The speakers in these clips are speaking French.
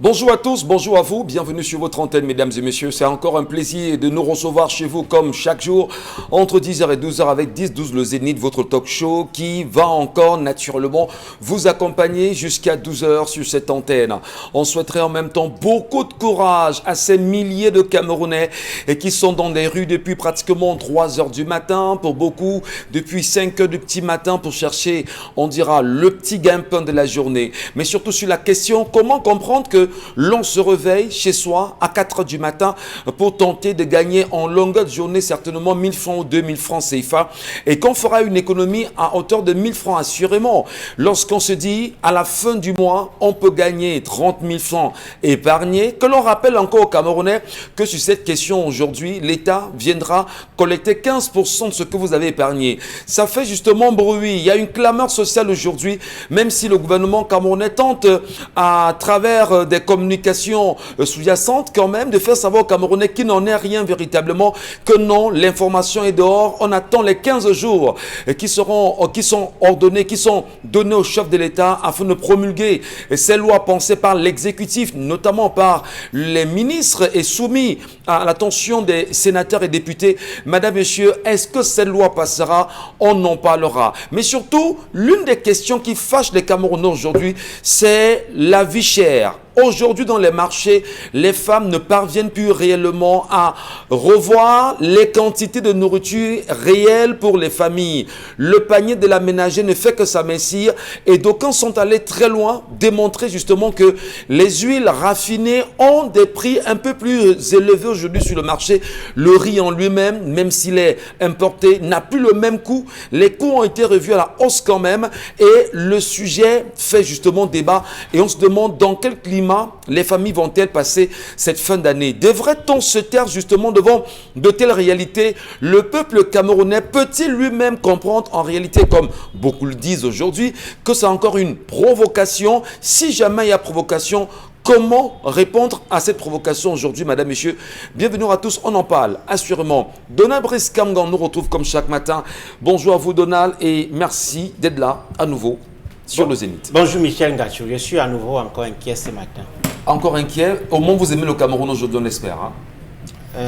Bonjour à tous, bonjour à vous, bienvenue sur votre antenne mesdames et messieurs. C'est encore un plaisir de nous recevoir chez vous comme chaque jour entre 10h et 12h avec 10-12 le Zénith, votre talk show qui va encore naturellement vous accompagner jusqu'à 12h sur cette antenne. On souhaiterait en même temps beaucoup de courage à ces milliers de Camerounais et qui sont dans les rues depuis pratiquement 3h du matin, pour beaucoup depuis 5h du petit matin pour chercher, on dira, le petit gain-pain de la journée. Mais surtout sur la question, comment comprendre que l'on se réveille chez soi à 4h du matin pour tenter de gagner en longueur de journée certainement 1000 francs ou 2000 francs CFA et qu'on fera une économie à hauteur de 1000 francs assurément. Lorsqu'on se dit à la fin du mois, on peut gagner 30 000 francs épargnés, que l'on rappelle encore aux Camerounais que sur cette question aujourd'hui, l'État viendra collecter 15% de ce que vous avez épargné. Ça fait justement bruit. Il y a une clameur sociale aujourd'hui, même si le gouvernement camerounais tente à travers des communications sous-jacentes quand même de faire savoir aux Camerounais qu'il n'en est rien véritablement, que non, l'information est dehors. On attend les 15 jours qui sont ordonnés, qui sont donnés au chef de l'État afin de promulguer ces lois pensées par l'exécutif, notamment par les ministres et soumis à l'attention des sénateurs et députés. Madame, Monsieur, est-ce que cette loi passera? On en parlera. Mais surtout, l'une des questions qui fâche les Camerounais aujourd'hui, c'est la vie chère. Aujourd'hui, dans les marchés, les femmes ne parviennent plus réellement à revoir les quantités de nourriture réelles pour les familles. Le panier de la ménagère ne fait que s'amincir et d'aucuns sont allés très loin démontrer justement que les huiles raffinées ont des prix un peu plus élevés aujourd'hui sur le marché. Le riz en lui-même, même s'il est importé, n'a plus le même coût. Les coûts ont été revus à la hausse quand même et le sujet fait justement débat et on se demande dans quel climat les familles vont-elles passer cette fin d'année? Devrait-on se taire justement devant de telles réalités? Le peuple camerounais peut-il lui-même comprendre en réalité, comme beaucoup le disent aujourd'hui, que c'est encore une provocation? Si jamais il y a provocation, comment répondre à cette provocation aujourd'hui, madame, monsieur? Bienvenue à tous, on en parle assurément. Donald Brice Kamgan nous retrouve comme chaque matin. Bonjour à vous Donald et merci d'être là à nouveau sur le Zénith. Bonjour Michel Ngachou, je suis à nouveau encore inquiet ce matin. Encore inquiet? Au moins vous aimez le Cameroun aujourd'hui, on espère. Hein?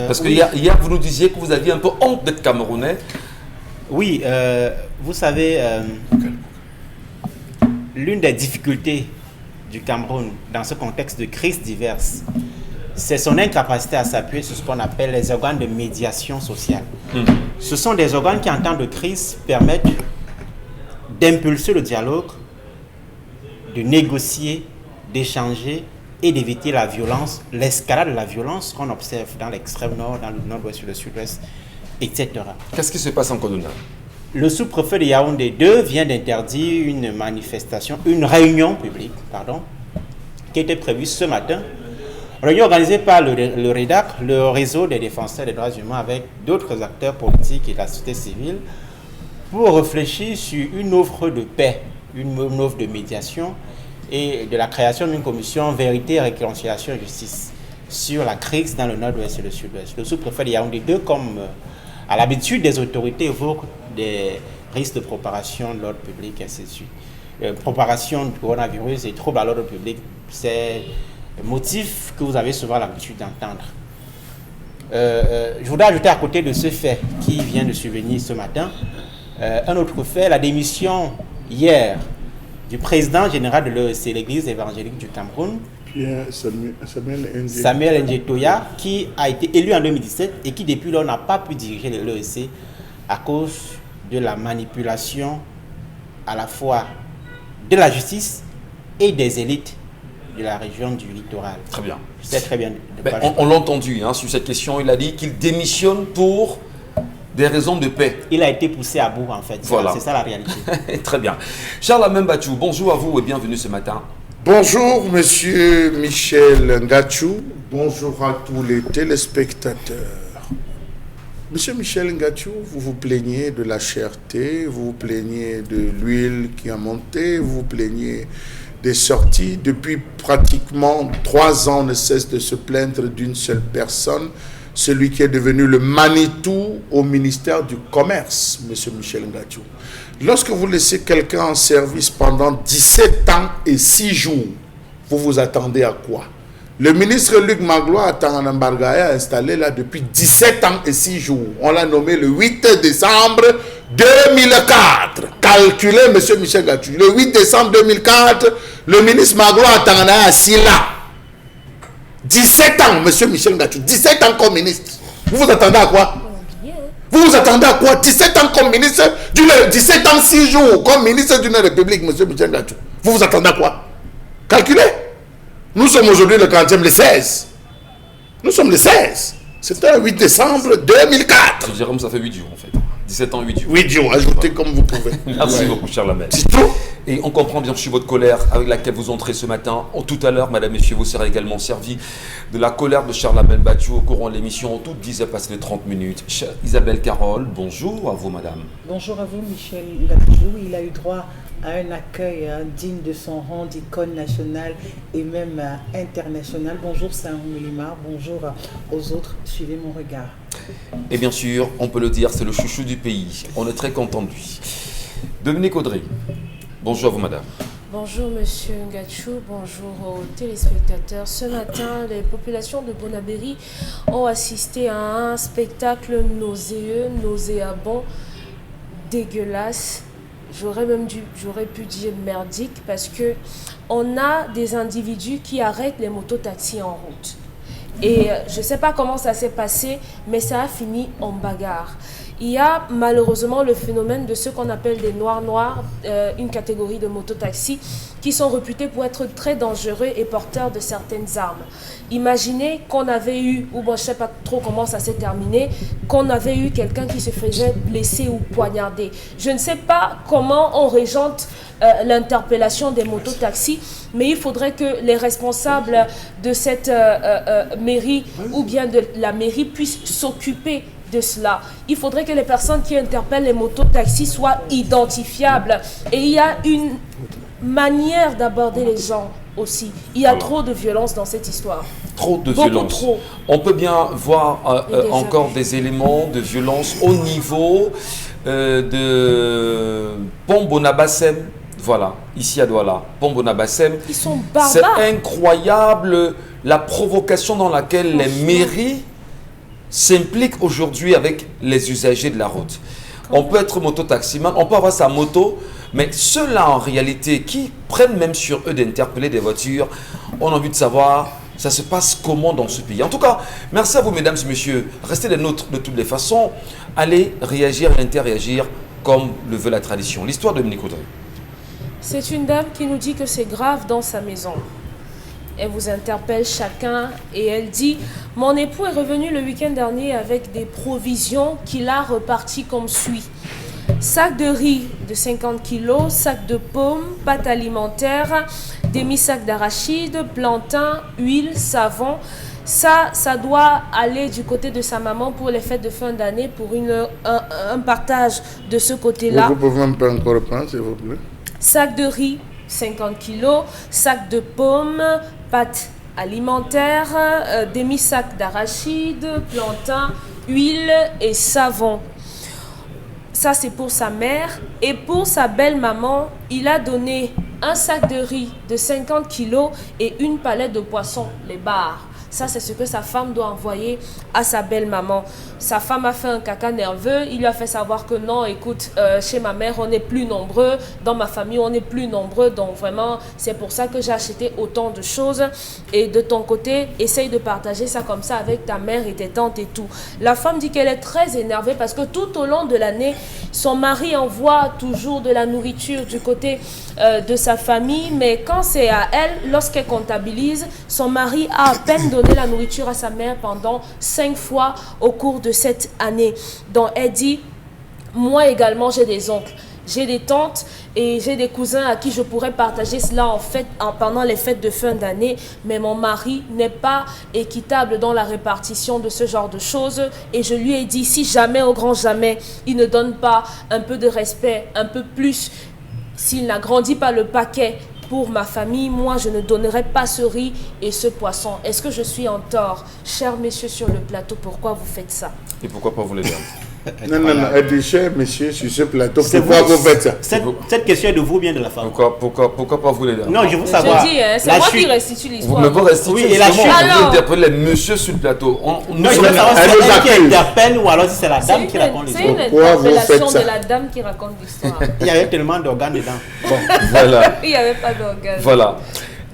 Parce que oui. hier, vous nous disiez que vous aviez un peu honte d'être Camerounais. Oui, vous savez, l'une des difficultés du Cameroun dans ce contexte de crises diverses, c'est son incapacité à s'appuyer sur ce qu'on appelle les organes de médiation sociale. Ce sont des organes qui, en temps de crise, permettent d'impulser le dialogue, de négocier, d'échanger et d'éviter la violence, l'escalade de la violence qu'on observe dans l'extrême nord, dans le nord-ouest, sur le sud-ouest, etc. Qu'est-ce qui se passe en Côte-d'Ivoire? Le sous-préfet de Yaoundé 2 vient d'interdire une manifestation, une réunion publique, qui était prévue ce matin. Réunion organisée par le REDAC, le réseau des défenseurs des droits humains, avec d'autres acteurs politiques et de la société civile, pour réfléchir sur une offre de paix, une offre de médiation et de la création d'une commission vérité, réconciliation et justice sur la crise dans le nord-ouest et le sud-ouest. Le sous-préfet de Yaoundé 2, comme à l'habitude des autorités, évoque des risques de propagation de l'ordre public et ainsi de suite. Propagation du coronavirus et troubles à l'ordre public, c'est le motif que vous avez souvent l'habitude d'entendre. Je voudrais ajouter à côté de ce fait qui vient de survenir ce matin, un autre fait, la démission hier du président général de l'EEC, l'Église évangélique du Cameroun, Samuel Njetoya, qui a été élu en 2017 et qui depuis lors n'a pas pu diriger l'EEC à cause de la manipulation à la fois de la justice et des élites de la région du littoral. Très bien. Je sais très bien de quoi on l'a entendu sur cette question, il a dit qu'il démissionne pour des raisons de paix. Il a été poussé à bout en fait, voilà. C'est ça la réalité. Très bien. Charles Amembachou, bonjour à vous et bienvenue ce matin. Bonjour monsieur Michel Ngachou, bonjour à tous les téléspectateurs. Monsieur Michel Ngachou, vous vous plaignez de la cherté, vous vous plaignez de l'huile qui a monté, vous vous plaignez des sorties. Depuis pratiquement 3 ans, on ne cesse de se plaindre d'une seule personne, celui qui est devenu le Manitou au ministère du Commerce, monsieur Michel Ngachou. Lorsque vous laissez quelqu'un en service pendant 17 ans et 6 jours, vous vous attendez à quoi? Le ministre Luc Magloire à Tanganambargaya est installé là depuis 17 ans et 6 jours. On l'a nommé le 8 décembre 2004. Calculez, monsieur Michel Gatchou. Le 8 décembre 2004, le ministre Magloire à Tanganambargaya est assis là. 17 ans, monsieur Michel Gatchou. 17 ans comme ministre. Vous vous attendez à quoi? Vous vous attendez à quoi? 17 ans comme ministre, 17 ans 6 jours comme ministre d'une république, monsieur Michel Gatchou. Vous vous attendez à quoi? Calculez. Nous sommes aujourd'hui le 40e, le 16. Nous sommes le 16. C'était le 8 décembre 2004. Je dirais que ça fait 8 jours en fait. 17 ans, 8 jours. 8 jours, ajoutez comme vous pouvez. Merci beaucoup, cher Lamel. C'est tout. Et on comprend bien sûr votre colère avec laquelle vous entrez ce matin. Tout à l'heure, madame, messieurs, vous serez également servi de la colère de Charles Lamel Bachou au courant de l'émission. Tout disait passer les 30 minutes. Chère Isabelle Carole, bonjour à vous, madame. Bonjour à vous, Michel Gatchou. Il a eu droit à un accueil digne de son rang d'icône nationale et même internationale. Bonjour Saint-Mélimar, bonjour aux autres. Suivez mon regard. Et bien sûr, on peut le dire, c'est le chouchou du pays. On est très content de lui. Dominique Audrey, bonjour à vous, madame. Bonjour Monsieur Ngatchou, bonjour aux téléspectateurs. Ce matin, les populations de Bonabéry ont assisté à un spectacle nauséeux, nauséabond, dégueulasse. J'aurais pu dire merdique parce que on a des individus qui arrêtent les mototaxis en route. Et je ne sais pas comment ça s'est passé, mais ça a fini en bagarre. Il y a malheureusement le phénomène de ce qu'on appelle des noirs, une catégorie de mototaxis qui sont réputés pour être très dangereux et porteurs de certaines armes. Imaginez qu'on avait eu, ou bon, je ne sais pas trop comment ça s'est terminé, qu'on avait eu quelqu'un qui se faisait blesser ou poignarder. Je ne sais pas comment on régente l'interpellation des mototaxis, mais il faudrait que les responsables de cette mairie ou bien de la mairie puissent s'occuper de cela. Il faudrait que les personnes qui interpellent les mototaxis soient identifiables. Et il y a une manière d'aborder les gens aussi. Il y a trop de violence dans cette histoire. Trop de Beaucoup violence. trop. On peut bien voir encore des éléments de violence au niveau de Pont-Bonabassem. Voilà, ici à Douala, Pont-Bonabassem. Ils sont barbares. C'est incroyable la provocation dans laquelle les mairies s'impliquent aujourd'hui avec les usagers de la route. On peut être mototaximan, on peut avoir sa moto, mais ceux-là en réalité qui prennent même sur eux d'interpeller des voitures, on a envie de savoir ça se passe comment dans ce pays. En tout cas, merci à vous mesdames et messieurs. Restez des nôtres de toutes les façons. Allez réagir et interréagir comme le veut la tradition. L'histoire de Dominique Audrey. C'est une dame qui nous dit que c'est grave dans sa maison. Elle vous interpelle chacun et elle dit « Mon époux est revenu le week-end dernier avec des provisions qu'il a reparties comme suit. Sac de riz de 50 kilos, sac de pommes, pâte alimentaire, demi-sac d'arachide, plantain, huile, savon. Ça doit aller du côté de sa maman pour les fêtes de fin d'année, pour un partage de ce côté-là. Vous pouvez même pas encore reprendre, s'il vous plaît. Sac de riz, 50 kilos, sac de pommes, pâte alimentaire, demi-sac d'arachide, plantain, huile et savon. Ça, c'est pour sa mère. Et pour sa belle-maman, il a donné un sac de riz de 50 kilos et une palette de poissons, les bars. Ça, c'est ce que sa femme doit envoyer à sa belle-maman. Sa femme a fait un caca nerveux. Il lui a fait savoir que non, écoute, chez ma mère, on est plus nombreux. Dans ma famille, on est plus nombreux. Donc vraiment, c'est pour ça que j'ai acheté autant de choses. Et de ton côté, essaye de partager ça comme ça avec ta mère et tes tantes et tout. La femme dit qu'elle est très énervée parce que tout au long de l'année, son mari envoie toujours de la nourriture du côté de sa famille. Mais quand c'est à elle, lorsqu'elle comptabilise, son mari a à peine donné la nourriture à sa mère pendant 5 fois au cours de cette année. Donc elle dit, moi également j'ai des oncles, j'ai des tantes et j'ai des cousins à qui je pourrais partager cela pendant les fêtes de fin d'année, mais mon mari n'est pas équitable dans la répartition de ce genre de choses et je lui ai dit, si jamais au grand jamais il ne donne pas un peu de respect, un peu plus, s'il n'agrandit pas le paquet pour ma famille, moi je ne donnerai pas ce riz et ce poisson. Est-ce que je suis en tort? Chers messieurs sur le plateau, pourquoi vous faites ça? Et pourquoi pas vous les dames? Non, elle dit, cher monsieur, sur ce plateau, C'est pourquoi vous- vous faites ça? Cette question est de vous ou bien de la femme? Pourquoi pas vous les dames? Non, je veux savoir. Je dis, c'est la moi chute. qui restitue Vous l'histoire. me pas restituer. Oui, et la justement, chute. vous Alors- interpellez les messieurs sur le plateau. Non, je veux savoir si Elle c'est nous elle qui accuse. interpelle ou alors si c'est la C'est dame qui raconte une l'histoire. Pourquoi vous interpellation faites ça? de la dame qui raconte l'histoire. Il y avait tellement d'organes dedans. Bon. Voilà. Il n'y avait pas d'organe. Voilà.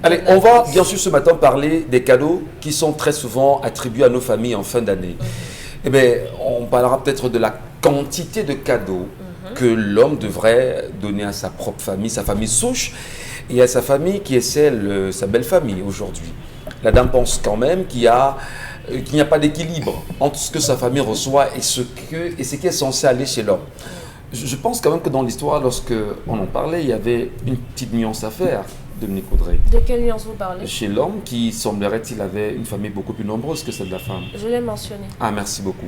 Allez, on va bien sûr ce matin parler des cadeaux qui sont très souvent attribués à nos familles en fin d'année. Eh bien, on parlera peut-être de la quantité de cadeaux que l'homme devrait donner à sa propre famille, sa famille souche, et à sa famille qui est celle, sa belle famille aujourd'hui. La dame pense quand même qu'il n'y a pas d'équilibre entre ce que sa famille reçoit et ce qui est censé aller chez l'homme. Je pense quand même que dans l'histoire, lorsque on en parlait, il y avait une petite nuance à faire, Dominique Audrey. De quelle nuance vous parlez? Chez l'homme, qui semblerait-il avait une famille beaucoup plus nombreuse que celle de la femme. Je l'ai mentionné. Ah, merci beaucoup.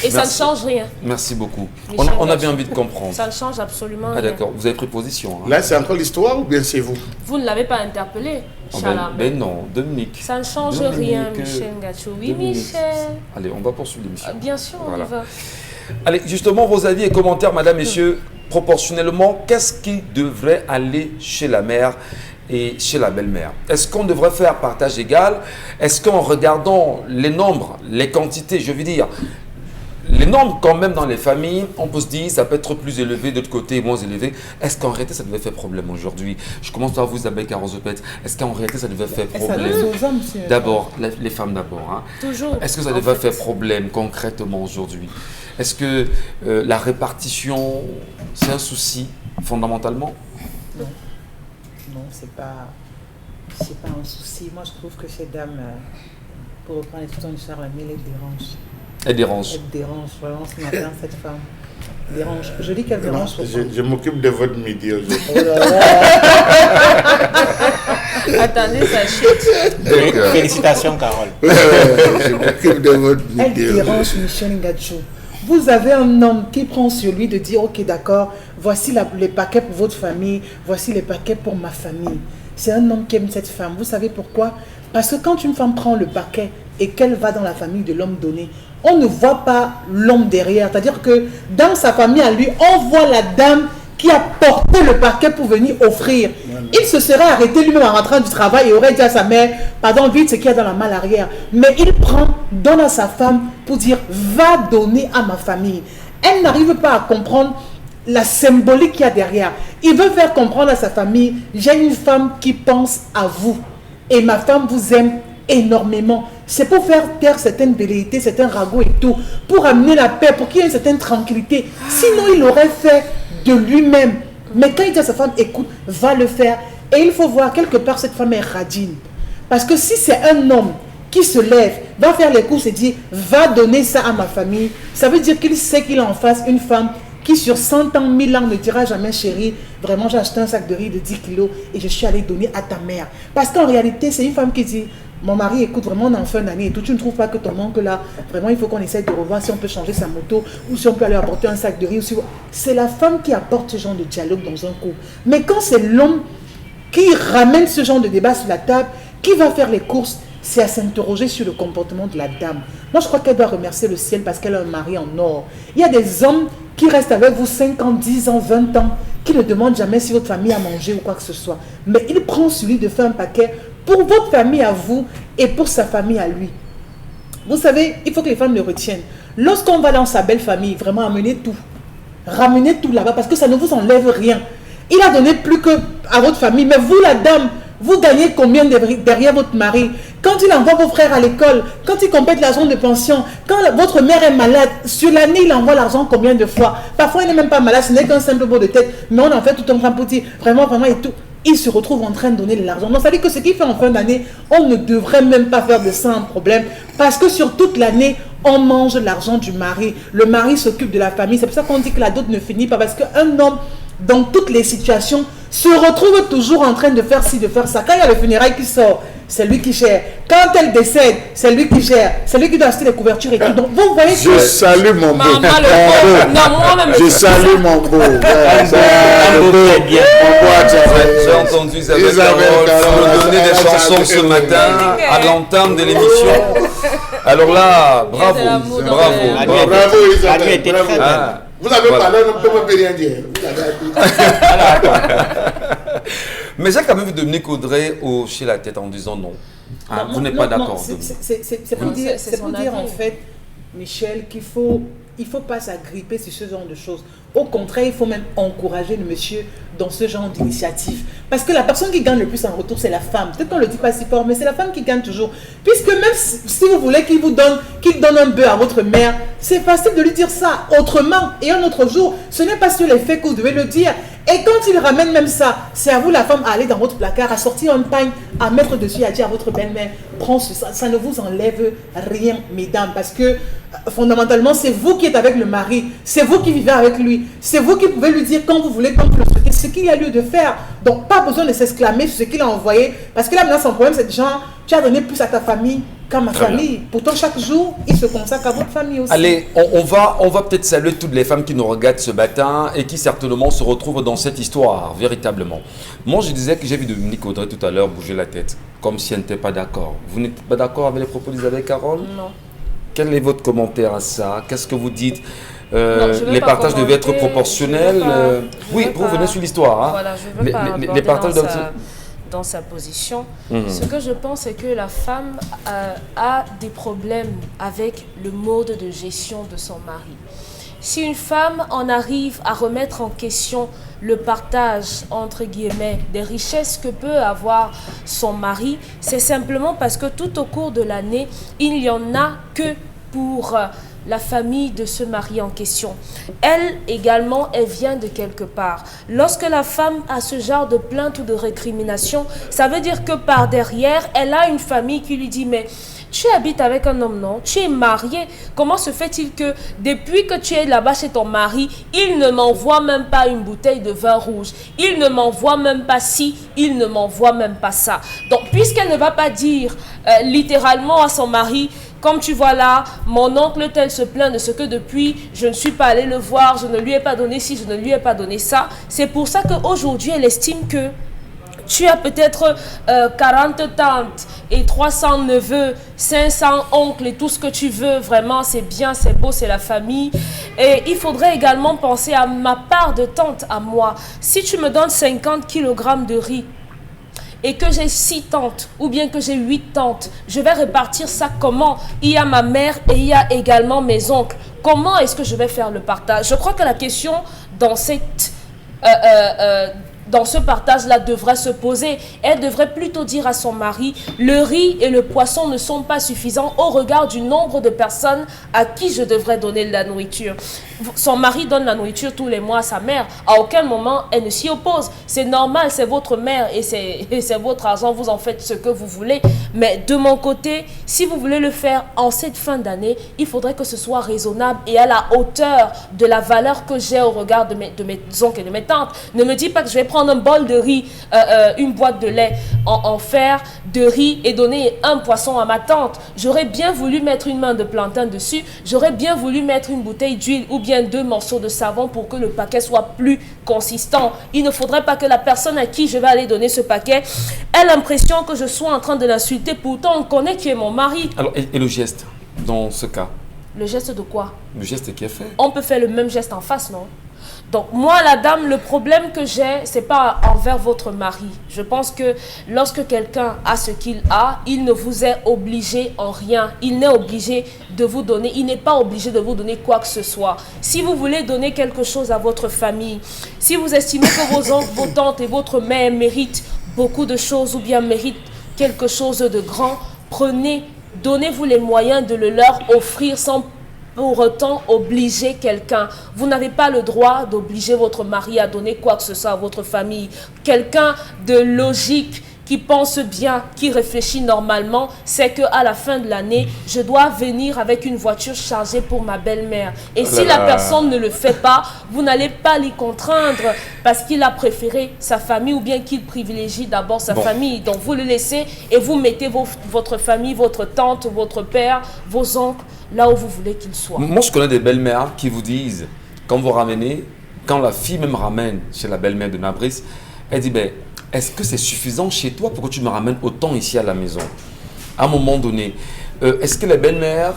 Et ça ne Merci. change rien. Merci beaucoup. Michel On a Gachet. bien envie de comprendre. Ça ne change absolument Ah rien. d'accord, vous avez pris position. Hein. Là, c'est encore l'histoire ou bien c'est vous? Vous ne l'avez pas interpellé, Oh, Chalam. ben non, Dominique. Ça ne change Dominique, rien, Michel Gachou. Oui, Dominique. Michel. Allez, on va poursuivre l'émission. Bien sûr, Voilà. on y va. Allez, justement, vos avis et commentaires, madame, messieurs, proportionnellement, qu'est-ce qui devrait aller chez la mère et chez la belle-mère? Est-ce qu'on devrait faire partage égal? Est-ce qu'en regardant les nombres, les quantités, je veux dire, les nombres quand même dans les familles, on peut se dire ça peut être plus élevé, d'autre côté moins élevé. Est-ce qu'en réalité ça devait faire problème aujourd'hui? Je commence par vous, Isabelle Carozopet. Est-ce qu'en réalité ça devait faire Et ça problème? laisse aux hommes, c'est- D'abord, les femmes d'abord. Hein. Toujours. Est-ce que ça En devait fait. faire problème concrètement aujourd'hui? Est-ce que la répartition, c'est un souci fondamentalement? Non, c'est pas un souci. Moi, je trouve que cette dame, pour reprendre l'expression de Charles Amel, elle dérange. Elle dérange. Elle dérange vraiment ce matin, cette femme. Dérange. Je dis qu'elle Non, dérange. pourquoi? je m'occupe de votre midi aujourd'hui. Oh là là. Attendez, ça chute. D'accord. Félicitations, Carole. Je m'occupe de votre Elle midi dérange aujourd'hui. Michel Ngachou. Vous avez un homme qui prend sur lui de dire, ok d'accord, voici les paquets pour votre famille, voici les paquets pour ma famille. C'est un homme qui aime cette femme. Vous savez pourquoi? Parce que quand une femme prend le paquet et qu'elle va dans la famille de l'homme donné, on ne voit pas l'homme derrière. C'est-à-dire que dans sa famille à lui, on voit la dame qui a porté le paquet pour venir offrir. Il se serait arrêté lui-même en rentrant du travail et aurait dit à sa mère, pardon, vite ce qu'il y a dans la malle arrière. Mais il prend, donne à sa femme pour dire, va donner à ma famille. Elle n'arrive pas à comprendre la symbolique qu'il y a derrière. Il veut faire comprendre à sa famille, j'ai une femme qui pense à vous. Et ma femme vous aime énormément. C'est pour faire taire certaines velléités, certains ragots et tout. Pour amener la paix, pour qu'il y ait une certaine tranquillité. Sinon, il l'aurait fait de lui-même. Mais quand il dit à sa femme, écoute, va le faire. Et il faut voir, quelque part, cette femme est radine. Parce que si c'est un homme qui se lève, va faire les courses et dit, va donner ça à ma famille, ça veut dire qu'il sait qu'il a en face une femme qui sur 100 ans, 1000 ans ne dira jamais, chérie, vraiment j'ai acheté un sac de riz de 10 kilos et je suis allée donner à ta mère. Parce qu'en réalité, c'est une femme qui dit, mon mari, écoute, vraiment on est en fin d'année et tout, tu ne trouves pas que ton oncle là, vraiment il faut qu'on essaie de revoir si on peut changer sa moto ou si on peut aller apporter un sac de riz. C'est la femme qui apporte ce genre de dialogue dans un couple. Mais quand c'est l'homme qui ramène ce genre de débat sur la table, qui va faire les courses, c'est à s'interroger sur le comportement de la dame. Moi, je crois qu'elle doit remercier le ciel parce qu'elle a un mari en or. Il y a des hommes qui restent avec vous 5 ans, 10 ans, 20 ans, qui ne demandent jamais si votre famille a mangé ou quoi que ce soit. Mais il prend celui de faire un paquet pour votre famille à vous et pour sa famille à lui. Vous savez, il faut que les femmes le retiennent. Lorsqu'on va dans sa belle famille, vraiment amener tout. Ramenez tout là-bas parce que ça ne vous enlève rien. Il a donné plus que à votre famille. Mais vous, la dame, vous gagnez combien derrière votre mari? Quand il envoie vos frères à l'école, quand il complète l'argent de pension, quand votre mère est malade, sur l'année, il envoie l'argent combien de fois? Parfois, il n'est même pas malade, ce n'est qu'un simple mot de tête. Mais on en fait tout un grand petit, vraiment, vraiment et tout. Il se retrouve en train de donner de l'argent. Donc, ça veut dire que ce qu'il fait en fin d'année, on ne devrait même pas faire de ça un problème. Parce que sur toute l'année, on mange l'argent du mari. Le mari s'occupe de la famille. C'est pour ça qu'on dit que la dot ne finit pas. Parce qu'un homme, dans toutes les situations, se retrouve toujours en train de faire ci, de faire ça. Quand il y a le funérail qui sort, c'est lui qui gère. Quand elle décède, c'est lui qui gère. C'est lui qui doit acheter les couvertures et tout. Donc, vous voyez Je que... salue mon beau. Maman, le non, moi-même, Je salue mon beau. Très bien. J'ai entendu Isabelle Isabelle Carole Carole, nous donner des elle chansons salue. ce matin à l'entame de l'émission. Alors là, Il y a de bravo, l'amour dans bravo, l'air. bravo. Bravo La nuit Isabelle, était bravo. très belle. Ah. Vous avez Voilà. parlé, on ne peut rien dire. Vous avez dit. Mais j'ai quand même vu Dominique Audrey hocher la tête en disant non. Hein, Non, vous n'êtes non, pas non, d'accord, c'est- Dominique. C'est pour Non, dire, c'est c'est pour son dire en avis. fait, Michel, il faut pas s'agripper sur ce genre de choses. Au contraire, il faut même encourager le monsieur dans ce genre d'initiative. Parce que la personne qui gagne le plus en retour, c'est la femme. Peut-être qu'on ne le dit pas si fort, mais c'est la femme qui gagne toujours. Puisque même si vous voulez qu'il donne un bœuf à votre mère, c'est facile de lui dire ça autrement. Et un autre jour, ce n'est pas sur les faits que vous devez le dire. Et quand il ramène même ça, c'est à vous la femme à aller dans votre placard, à sortir un pagne, à mettre dessus, à dire à votre belle-mère, prends ça, ça ne vous enlève rien, mesdames, parce que fondamentalement, c'est vous qui êtes avec le mari, c'est vous qui vivez avec lui, c'est vous qui pouvez lui dire quand vous voulez, quand vous le souhaitez, ce qu'il y a lieu de faire. Donc, pas besoin de s'exclamer sur ce qu'il a envoyé, parce que là, maintenant, son problème, c'est genre, tu as donné plus à ta famille qu'à ma Très famille. Pourtant, chaque jour, il se consacre à votre famille aussi. Allez, on va peut-être saluer toutes les femmes qui nous regardent ce matin et qui certainement se retrouvent dans cette histoire, véritablement. Moi, je disais que j'ai vu Dominique Audrey tout à l'heure bouger la tête, comme si elle n'était pas d'accord. Vous n'êtes pas d'accord avec les propos d'Isabelle Carole? Non. Quel est votre commentaire à ça? Qu'est-ce que vous dites? Non, je veux Les pas partages devaient être commenter, proportionnels. je veux pas- je Oui, veux vous pas- venez sur l'histoire. Hein. Voilà, je ne veux pas aborder les partages dans, doivent dans sa position. Mhm. Ce que je pense, c'est que la femme a des problèmes avec le mode de gestion de son mari. Si une femme en arrive à remettre en question le partage, entre guillemets, des richesses que peut avoir son mari, c'est simplement parce que tout au cours de l'année, il n'y en a que pour la famille de ce mari en question. Elle également, elle vient de quelque part. Lorsque la femme a ce genre de plainte ou de récrimination, ça veut dire que par derrière, elle a une famille qui lui dit « mais tu habites avec un homme, non? Tu es marié. Comment se fait-il que depuis que tu es là-bas chez ton mari, il ne m'envoie même pas une bouteille de vin rouge? Il ne m'envoie même pas ci, il ne m'envoie même pas ça. » Donc, puisqu'elle ne va pas dire littéralement à son mari, comme tu vois là, mon oncle tel se plaint de ce que depuis, je ne suis pas allé le voir, je ne lui ai pas donné ci, je ne lui ai pas donné ça. C'est pour ça qu'aujourd'hui, elle estime que tu as peut-être 40 tantes et 300 neveux, 500 oncles et tout ce que tu veux. Vraiment, c'est bien, c'est beau, c'est la famille. Et il faudrait également penser à ma part de tante, à moi. Si tu me donnes 50 kg de riz, et que j'ai 6 tantes ou bien que j'ai 8 tantes, je vais répartir ça comment? Il y a ma mère et il y a également mes oncles. Comment est-ce que je vais faire le partage? Je crois que la question dans dans ce partage-là devrait se poser. Elle devrait plutôt dire à son mari, le riz et le poisson ne sont pas suffisants au regard du nombre de personnes à qui je devrais donner de la nourriture. Son mari donne la nourriture tous les mois à sa mère. À aucun moment, elle ne s'y oppose. C'est normal, c'est votre mère et c'est votre argent, vous en faites ce que vous voulez. Mais de mon côté, si vous voulez le faire en cette fin d'année, il faudrait que ce soit raisonnable et à la hauteur de la valeur que j'ai au regard de mes oncles et de mes tantes. Ne me dis pas que je vais prendre un bol de riz, une boîte de lait en fer, de riz et donner un poisson à ma tante. J'aurais bien voulu mettre une main de plantain dessus, j'aurais bien voulu mettre une bouteille d'huile ou bien 2 morceaux de savon pour que le paquet soit plus consistant. Il ne faudrait pas que la personne à qui je vais aller donner ce paquet ait l'impression que je sois en train de l'insulter. Pourtant, on connaît qui est mon mari. Alors, et le geste, dans ce cas? Le geste de quoi? Le geste qui est fait. On peut faire le même geste en face, non? Donc moi, la dame, le problème que j'ai, c'est pas envers votre mari. Je pense que lorsque quelqu'un a ce qu'il a, il ne vous est obligé en rien. Il n'est obligé de vous donner, il n'est pas obligé de vous donner quoi que ce soit. Si vous voulez donner quelque chose à votre famille, si vous estimez que vos oncles, vos tantes et votre mère méritent beaucoup de choses ou bien méritent quelque chose de grand, prenez, donnez-vous les moyens de le leur offrir sans pour autant obliger quelqu'un. Vous n'avez pas le droit d'obliger votre mari à donner quoi que ce soit à votre famille. Quelqu'un de logique, qui pense bien, qui réfléchit normalement, c'est qu'à la fin de l'année, je dois venir avec une voiture chargée pour ma belle-mère. Et si la personne ne le fait pas, vous n'allez pas l'y contraindre parce qu'il a préféré sa famille ou bien qu'il privilégie d'abord sa famille. Donc vous le laissez et vous mettez votre famille, votre tante, votre père, vos oncles, là où vous voulez qu'ils soient. Moi, je connais des belles-mères qui vous disent, quand vous ramenez, quand la fille même ramène chez la belle-mère de Nabris, elle dit, ben, est-ce que c'est suffisant chez toi pour que tu me ramènes autant ici à la maison? À un moment donné, est-ce que les belles-mères,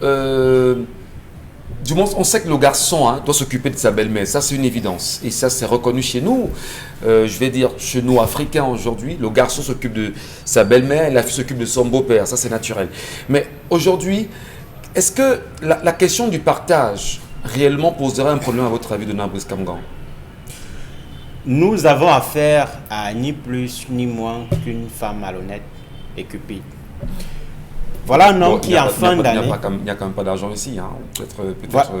du moins on sait que le garçon doit s'occuper de sa belle-mère, ça c'est une évidence, et ça c'est reconnu chez nous, je vais dire chez nous Africains aujourd'hui, le garçon s'occupe de sa belle-mère et la fille s'occupe de son beau-père, ça c'est naturel. Mais aujourd'hui, est-ce que la question du partage réellement poserait un problème à votre avis, Dona Brice Kamgan? Nous avons affaire à ni plus ni moins qu'une femme malhonnête et cupide. Voilà un homme qui en fin d'année... Il n'y a quand même pas d'argent ici.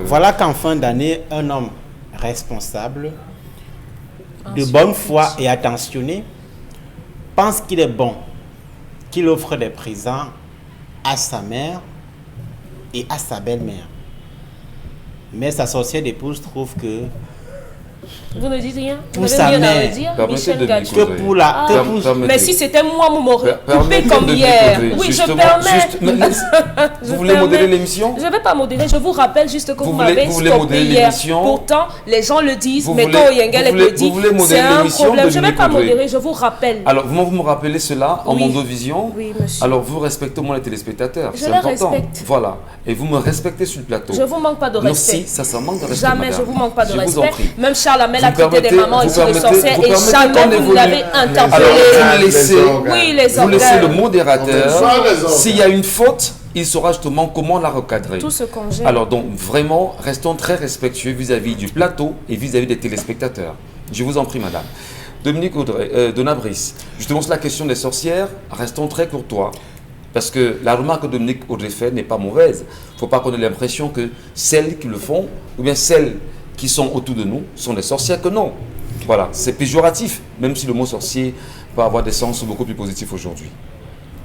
Voilà qu'en fin d'année, un homme responsable, de bonne foi et attentionné, pense qu'il est bon, qu'il offre des présents à sa mère et à sa belle-mère. Mais sa sorcière d'épouse trouve que Vous ne dites rien? Pour Vous sa avez rien à mère. redire, Permettez Michel de Gadjou? m'écouter. que pour la... que pour- Permettez. Mais si c'était moi, vous m'aurez coupé Permettez comme de hier. m'écouter. Oui, je Justement, permets. vous voulez modérer l'émission? Je ne vais pas modérer, je vous rappelle juste que vous Vous voulez m'avez modérer stoppé hier. l'émission? Pourtant, les gens le disent, Vous mais voulez- quand Yengel vous le dit, voulez c'est modérer un l'émission, problème. Je ne vais Dominique pas Audrey? modérer, je vous rappelle. Alors, vous me rappelez cela en Oui. Mondovision? Oui, monsieur. Alors, vous respectez au moins les téléspectateurs. Je C'est les important. respecte. Voilà. Et vous me respectez sur le plateau. Je ne vous manque pas de Non, respect. si, ça manque de respect. Jamais, madame. je ne vous manque pas de Je vous en respect. prie. Même Charles Amel a Vous traité des permettez- mamans vous ici de permettez- sorcières vous et permettez jamais qu'on vous évolue. l'avez Alors, interpellé. vous laissez, Oui, les vous laissez le organes. modérateur. Enfin, les organes. S'il y a une faute, il saura justement comment la recadrer. Tout ce qu'on gère. Alors donc vraiment, restons très respectueux vis-à-vis du plateau et vis-à-vis des téléspectateurs. Je vous en prie, madame. Dominique Audrey, Dona Brice, justement sur la question des sorcières, restons très courtois. Parce que la remarque que Dominique Audrey fait n'est pas mauvaise. Il ne faut pas qu'on ait l'impression que celles qui le font, ou bien celles qui sont autour de nous, sont des sorcières, que non. Voilà, c'est péjoratif, même si le mot sorcier peut avoir des sens beaucoup plus positifs aujourd'hui.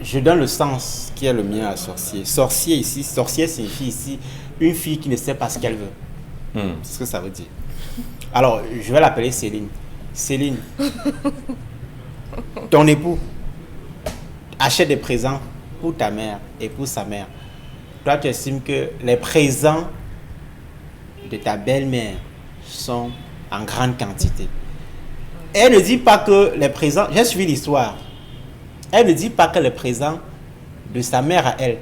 Je donne le sens qui est le mien à sorcier. Sorcier ici, sorcière signifie ici une fille qui ne sait pas ce qu'elle veut. C'est ce que ça veut dire. Alors, je vais l'appeler Céline. Céline, ton époux achète des présents pour ta mère et pour sa mère. Toi, tu estimes que les présents de ta belle-mère sont en grande quantité. Elle ne dit pas que les présents... J'ai suivi l'histoire. Elle ne dit pas que les présents de sa mère à elle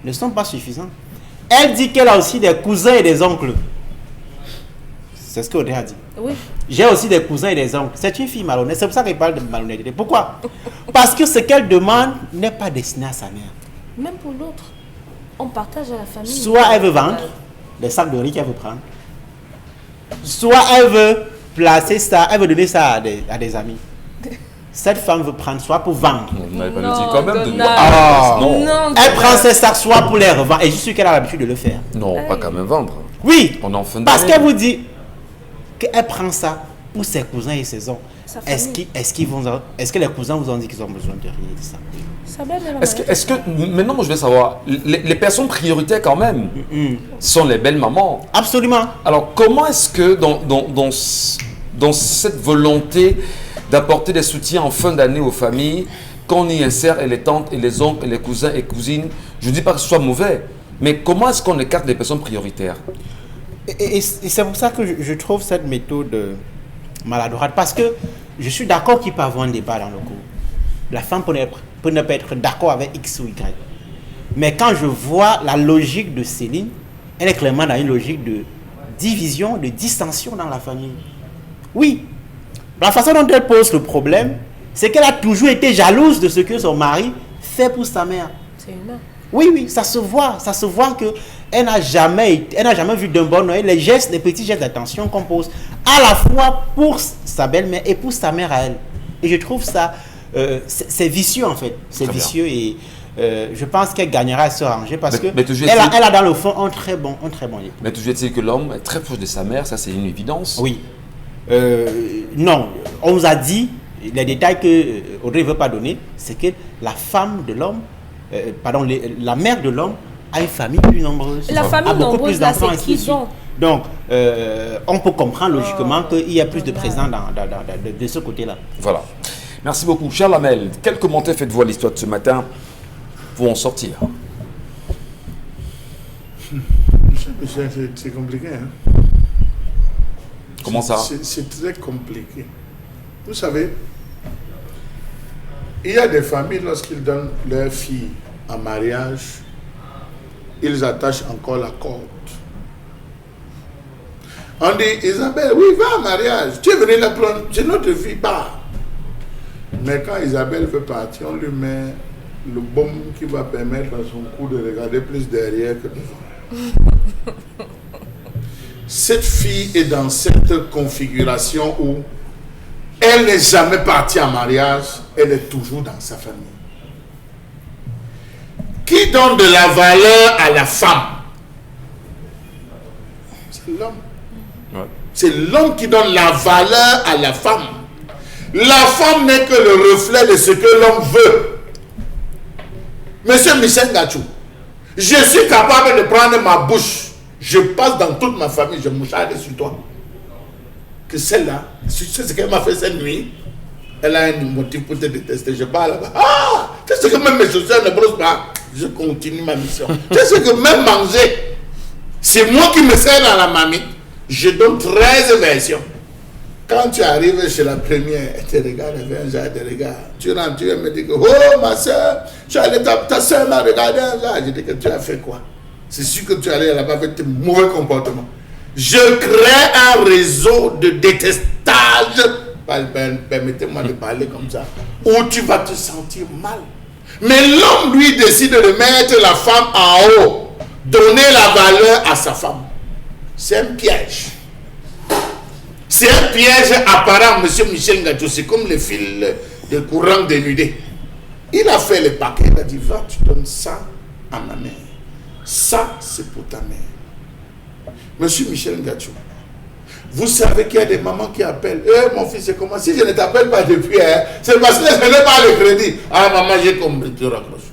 ne sont pas suffisants. Elle dit qu'elle a aussi des cousins et des oncles. C'est ce qu'Audrey a dit. Oui. J'ai aussi des cousins et des oncles. C'est une fille malhonnête. C'est pour ça qu'elle parle de malhonnêteté. Pourquoi? Parce que ce qu'elle demande n'est pas destiné à sa mère. Même pour l'autre, on partage à la famille. Soit elle veut vendre les sacs de riz qu'elle veut prendre. Soit elle veut placer ça, elle veut donner ça à des amis. Cette femme veut prendre soit pour vendre. Vous n'avez pas Non, le dit quand même, Dominique. Donald. Ah. Non, Non, Elle prend ses sacs soit pour les revendre. Et je suis sûre qu'elle a l'habitude de le faire. non, pas quand même vendre. Oui, On est en fin parce d'année. qu'elle vous dit qu'elle prend ça pour ses cousins et ses oncles. Sa Est-ce famille. est-ce que les cousins vous ont dit qu'ils ont besoin de rien de ça? Sa belle-mère, Est-ce que, maintenant, moi, je veux savoir, les personnes prioritaires quand même sont les belles mamans. Absolument. Alors, comment est-ce que dans cette volonté d'apporter des soutiens en fin d'année aux familles, qu'on y insère et les tantes et les oncles et les cousins et cousines, je ne dis pas que ce soit mauvais, mais comment est-ce qu'on écarte les personnes prioritaires? Et c'est pour ça que je trouve cette méthode maladroite. Parce que je suis d'accord qu'il peut y avoir un débat dans le cours. La femme peut ne pas être d'accord avec X ou Y. Mais quand je vois la logique de Céline, elle est clairement dans une logique de division, de dissension dans la famille. Oui, la façon dont elle pose le problème, c'est qu'elle a toujours été jalouse de ce que son mari fait pour sa mère. C'est humain. Oui, ça se voit que elle n'a jamais vu d'un bon oeil les petits gestes d'attention qu'on pose à la fois pour sa belle-mère et pour sa mère à elle. Et je trouve ça, c'est vicieux en fait, c'est Très vicieux et je pense qu'elle gagnera à se ranger parce Mais que toujours elle est-il- a dans le fond un très bon époux. Mais toujours est-il que l'homme est très proche de sa mère, ça c'est une évidence. Oui. Non, on nous a dit, les détails que Audrey ne veut pas donner, c'est que la femme de l'homme, la mère de l'homme a une famille plus nombreuse. La famille a beaucoup nombreuse, plus là, d'enfants, c'est ainsi de qu'ils suite. ont. Donc, on peut comprendre logiquement qu'il y a plus de présents de ce côté-là. Voilà. Merci beaucoup. Charles Amel, quel commentaire faites-vous à l'histoire de ce matin pour en sortir? C'est compliqué. Hein? Comment ça? C'est très compliqué. Vous savez, il y a des familles, lorsqu'ils donnent leur fille en mariage, ils attachent encore la corde. On dit, Isabelle, oui, va au mariage. Tu es venu la prendre, c'est notre fille, pas. Mais quand Isabelle veut partir, on lui met le baume qui va permettre à son cou de regarder plus derrière que devant. Cette fille est dans cette configuration où elle n'est jamais partie en mariage, elle est toujours dans sa famille. Qui donne de la valeur à la femme? C'est l'homme. Ouais. C'est l'homme qui donne la valeur à la femme. La femme n'est que le reflet de ce que l'homme veut. Monsieur Michel Ngachou, je suis capable de prendre ma bouche, je passe dans toute ma famille, je moucharde sur toi. Que celle-là, tu sais ce qu'elle m'a fait cette nuit, elle a un motif pour te détester. Je parle là-bas. Ah, tu sais que même mes chaussures ne brossent pas. Je continue ma mission. Tu sais que même manger, c'est moi qui me sers dans la mamie. Je donne 13 versions. Quand tu arrives chez la première, elle te regarde avec un genre de regard. Tu rentres, tu me dis que, oh ma soeur, tu allais ta soeur m'a regardé un genre. Je dis que tu as fait quoi? C'est sûr que tu allais là-bas avec tes mauvais comportements. Je crée un réseau de détestage. Permettez-moi de parler comme ça. Où tu vas te sentir mal. Mais l'homme, lui, décide de mettre la femme en haut. Donner la valeur à sa femme. C'est un piège. C'est un piège apparent, monsieur Michel Ngachou. C'est comme le fil de courant dénudé. Il a fait le paquet. Il a dit, va, tu donnes ça à ma mère. Ça, c'est pour ta mère. Monsieur Michel Ngachou, vous savez qu'il y a des mamans qui appellent. Mon fils, c'est comment? Si je ne t'appelle pas depuis, c'est parce que je n'ai pas le crédit. Ah, maman, j'ai compris, tu raccroches.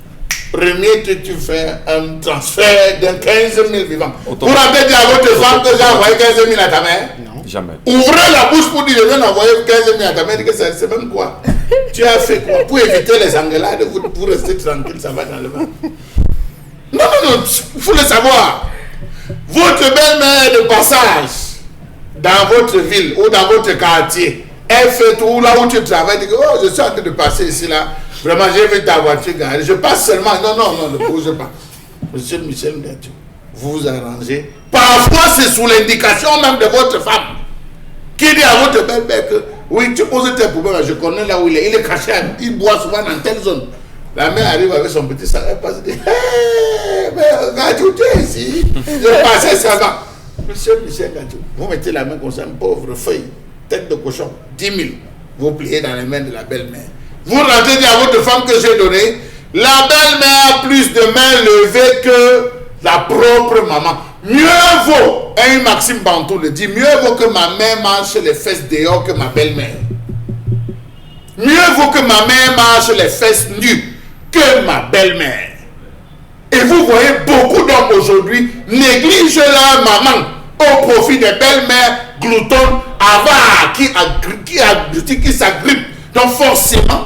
Premier, tu fais un transfert de 15 000 vivants. Vous avez dit à votre femme que j'ai envoyé 15 000 à ta mère? Non. Jamais. Ouvrez la bouche pour dire je viens d'envoyer 15 000 à ta mère. C'est même quoi? Tu as fait quoi? Pour éviter les engueulades, vous restez tranquille, ça va dans le vent. Non, il faut le savoir. Votre belle-mère de passage dans votre ville ou dans votre quartier, elle fait tout là où tu travailles, dit que oh, je suis en train de passer ici là. Vraiment, j'ai vu ta voiture garée. Je passe seulement. Non, ne bougez pas. Monsieur Michel Ngachou, vous vous arrangez. Parfois, c'est sous l'indication même de votre femme qui dit à votre belle-mère que oui, tu poses tes problèmes, je connais là où il est. Il est caché, il boit souvent dans telle zone. La mère arrive avec son petit sac, elle passe et dit hé, mais Ngachou, tu es ici. Je passais ça là. Monsieur Michel Ngachou, vous mettez la main comme ça, une pauvre feuille, tête de cochon, 10 000. Vous pliez dans les mains de la belle-mère. Vous rentrez dire à votre femme que j'ai donné, la belle-mère a plus de mains levées que la propre maman. Mieux vaut, un Maxime Bantou le dit, mieux vaut que ma mère marche les fesses dehors que ma belle-mère. Mieux vaut que ma mère marche les fesses nues que ma belle-mère. Et vous voyez beaucoup d'hommes aujourd'hui négligent leur maman au profit des belles-mères gloutonnes, avares, qui s'agrippent. Donc forcément,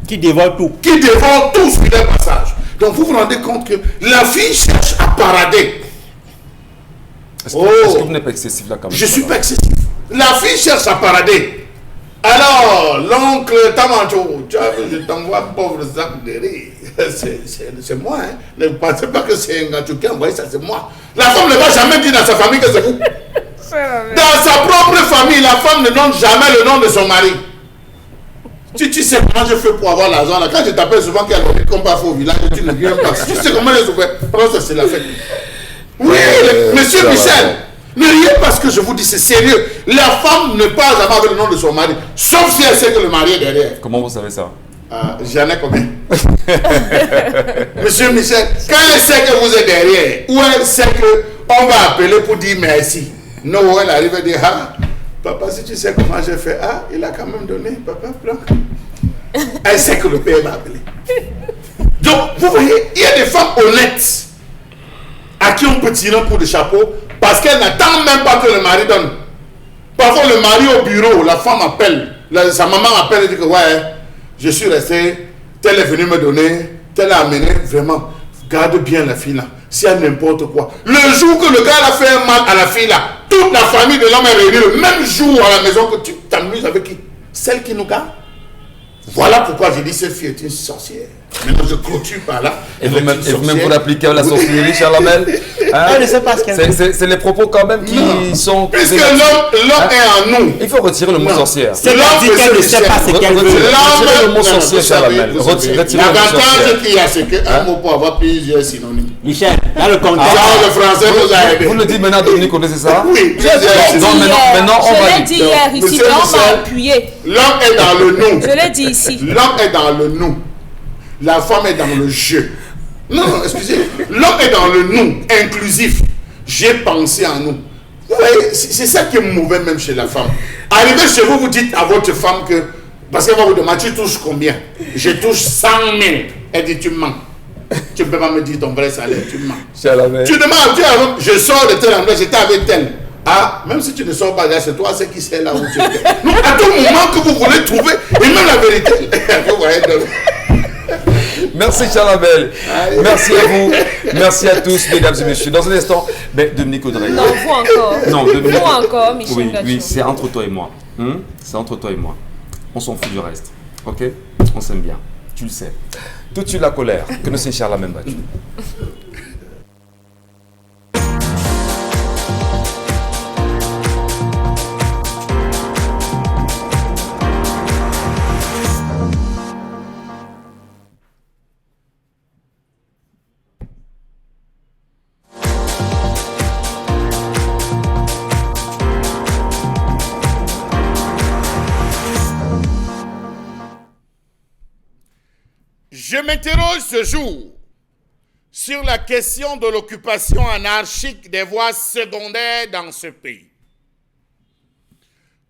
qui dévore tout. Qui dévore tout sur les passages. Donc vous vous rendez compte que la fille cherche à parader. Est-ce que vous n'êtes pas excessif là quand même? Je ne suis pas excessif. La fille cherche à parader. Alors, l'oncle Tamancho, tu as vu, je t'envoie un pauvre sac de riz. C'est moi, hein. Ne pensez pas que c'est un Ngachou qui a envoyé ça, c'est moi. La femme ne va jamais dire dans sa famille que c'est vous. Dans sa propre famille, la femme ne donne jamais le nom de son mari. Tu sais comment je fais pour avoir l'argent là. Quand je t'appelle souvent qu'il y a le combat au village, tu ne viens pas. Tu sais comment je fais. C'est la fête. Oui, monsieur Michel, ne riez pas ce que je vous dis, c'est sérieux. La femme ne parle jamais avec le nom de son mari, sauf si elle sait que le mari est derrière. Comment vous savez ça? J'en ai combien? Monsieur Michel, quand elle sait que vous êtes derrière, ou elle sait qu'on va appeler pour dire merci, non, elle arrive et dit ah, papa, si tu sais comment j'ai fait, ah, il a quand même donné, papa, prends. Elle sait que le père va appeler. Donc, vous voyez, il y a des femmes honnêtes à qui on peut tirer un coup de chapeau parce qu'elle n'attend même pas que le mari donne. Parfois, le mari au bureau, la femme appelle, sa maman appelle et dit que ouais, je suis resté, tel est venu me donner, tel a amené, vraiment, garde bien la fille là, s'il y a n'importe quoi. Le jour que le gars a fait un mal à la fille là, toute la famille de l'homme est réunie le même jour à la maison que tu t'amuses avec qui? Celle qui nous garde. Voilà pourquoi j'ai dit cette fille est une sorcière. Maintenant, je clôture par là. Et vous-même, vous l'appliquez à la sorcellerie, cher Lamel. Je ne sais pas ce qu'elle C'est les propos quand même qui sont... Puisque l'homme est en nous. Il faut retirer le mot sorcière. C'est dit qu'elle ne sait pas ce qu'elle veut. Retirez le mot sorcière, cher Lamel. Retirez le mot sorcière. L'avantage qu'il y a, c'est qu'un mot peut avoir plusieurs synonymes. Michel, dans le contexte... Alors, le français vous a aidé. Vous le dites maintenant, Dominique, c'est ça? Oui, Je l'ai dit hier ici, Monsieur donc on Michel, m'a appuyé. l'homme est dans le nous. Je l'ai dit ici. L'homme est dans le nous. La femme est dans le je. Non, excusez. L'homme est dans le nous, inclusif. J'ai pensé en nous. Vous voyez, c'est ça qui est mauvais même chez la femme. Arrivez chez vous, vous dites à votre femme que... Parce qu'elle va vous demander, tu touches combien? Je touche 100 000. Elle dit, tu mens. Tu ne peux pas me dire ton vrai salaire, tu mens. Tu demandes, je sors de tel endroit, j'étais avec tel. Ah, même si tu ne sors pas là, c'est toi, c'est qui c'est là où tu es. Non, à tout moment que vous voulez trouver, et même la vérité, vous voyez. Merci, Charlabel. Merci à vous. Merci à tous, mesdames et messieurs. Dans un instant, Dominique Audrey. Non, vous encore. Non, Dominique. Vous encore, Michel. Oui, c'est entre toi et moi. C'est entre toi et moi. On s'en fout du reste. Ok? On s'aime bien. Tu le sais. Tout de suite, la colère. Que ne s'est Charles même battu. Je m'interroge ce jour sur la question de l'occupation anarchique des voies secondaires dans ce pays.